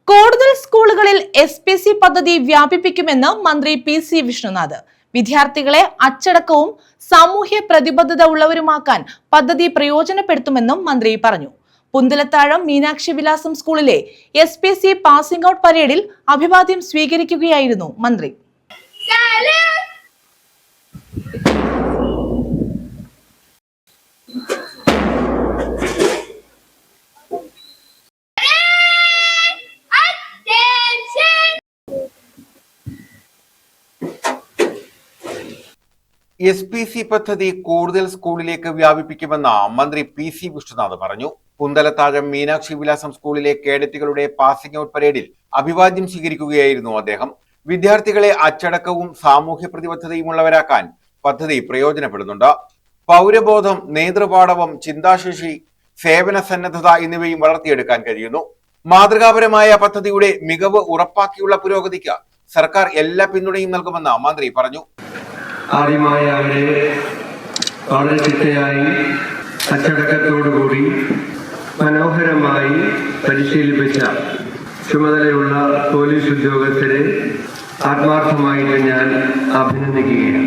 കൂടുതൽ സ്കൂളുകളിൽ SPC പദ്ധതി വ്യാപിപ്പിക്കുമെന്ന് മന്ത്രി PC വിഷ്ണുനാഥ്. വിദ്യാർത്ഥികളെ അച്ചടക്കവും സാമൂഹ്യ പ്രതിബദ്ധത ഉള്ളവരുമാക്കാൻ പദ്ധതി പ്രയോജനപ്പെടുത്തുമെന്നും മന്ത്രി പറഞ്ഞു. പുന്തലത്താഴം മീനാക്ഷി വിലാസം സ്കൂളിലെ SPC പാസിംഗ് ഔട്ട് പരേഡിൽ അഭിവാദ്യം സ്വീകരിക്കുകയായിരുന്നു മന്ത്രി. SPC പദ്ധതി കൂടുതൽ സ്കൂളിലേക്ക് വ്യാപിപ്പിക്കുമെന്ന് മന്ത്രി PC വിഷ്ണുനാഥ് പറഞ്ഞു. പുന്തലത്താഴം മീനാക്ഷി വിലാസം സ്കൂളിലെ കേഡറ്റുകളുടെ പാസിംഗ് ഔട്ട് പരേഡിൽ അഭിവാദ്യം സ്വീകരിക്കുകയായിരുന്നു അദ്ദേഹം. വിദ്യാർത്ഥികളെ അച്ചടക്കവും സാമൂഹ്യ പ്രതിബദ്ധതയുമുള്ളവരാക്കാൻ പദ്ധതി പ്രയോജനപ്പെടുന്നുണ്ട്. പൗരബോധം, നേതൃപാടവം, ചിന്താശേഷി, സേവന സന്നദ്ധത എന്നിവയും വളർത്തിയെടുക്കാൻ കഴിയുന്നു. മാതൃകാപരമായ പദ്ധതിയുടെ മികവ് ഉറപ്പാക്കിയുള്ള പുരോഗതിക്ക് സർക്കാർ എല്ലാ പിന്തുണയും നൽകുമെന്ന് മന്ത്രി പറഞ്ഞു. ആദ്യമായി അവരെ വളരെ ചിട്ടയായി അച്ചടക്കത്തോടുകൂടി മനോഹരമായി പരിശീലിപ്പിച്ച ചുമതലയുള്ള പോലീസ് ഉദ്യോഗസ്ഥരെ ആത്മാർത്ഥമായിട്ട് ഞാൻ അഭിനന്ദിക്കുകയാണ്.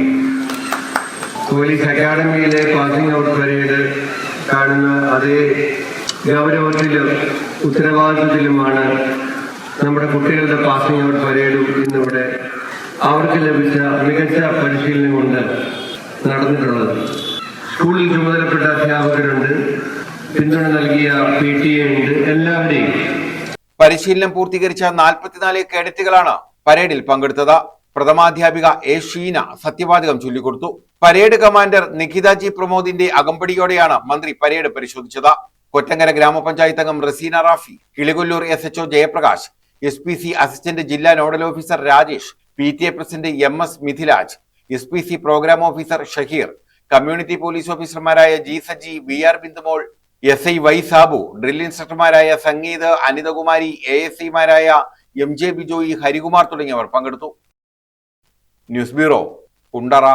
പോലീസ് അക്കാഡമിയിലെ പാസിംഗ് ഔട്ട് പരേഡ് കാണുന്ന അതേ ഗൗരവത്തിലും ഉത്തരവാദിത്വത്തിലുമാണ് നമ്മുടെ കുട്ടികളുടെ പാസിംഗ് ഔട്ട് പരേഡും ഇന്നിവിടെ അവർക്ക് ലഭിച്ച മികച്ച പരിശീലനം കൊണ്ട് നടന്നിട്ടുള്ളത്. സ്കൂളിൽ ചുമതലപ്പെട്ട അധ്യാപകരുണ്ട്, പിന്തുണ നൽകിയ PTA ഉണ്ട്, എല്ലാവരെയും. പരിശീലനം പൂർത്തീകരിച്ച 44 കേഡറ്റുകളാണ് പരേഡിൽ പങ്കെടുത്തത്. പ്രഥമാധ്യാപിക ഷീന സത്യവാചകം ചൊല്ലിക്കൊടുത്തു. പരേഡ് കമാൻഡർ നിഖിത ജി പ്രമോദിന്റെ അകമ്പടിയോടെയാണ് മന്ത്രി പരേഡ് പരിശോധിച്ചത്. കൊറ്റങ്കര ഗ്രാമപഞ്ചായത്ത് അംഗം Raseena Rafi, Kilikollur SHO Jayaprakash, SPC assistant ജില്ലാ nodal officer Rajesh, PTA president MS Mithilaj, SPC programme officer Shaheer, community police ഓഫീസർമാരായ G Saji, VR Bindumol, SI Y Sabu, drill ഇൻസ്ട്രക്ടർമാരായ സംഗീത്, അനിതകുമാരി, ASIമാരായ MJ ബിജോയി, ഹരികുമാർ തുടങ്ങിയവർ പങ്കെടുത്തു. News bureau, Kundara.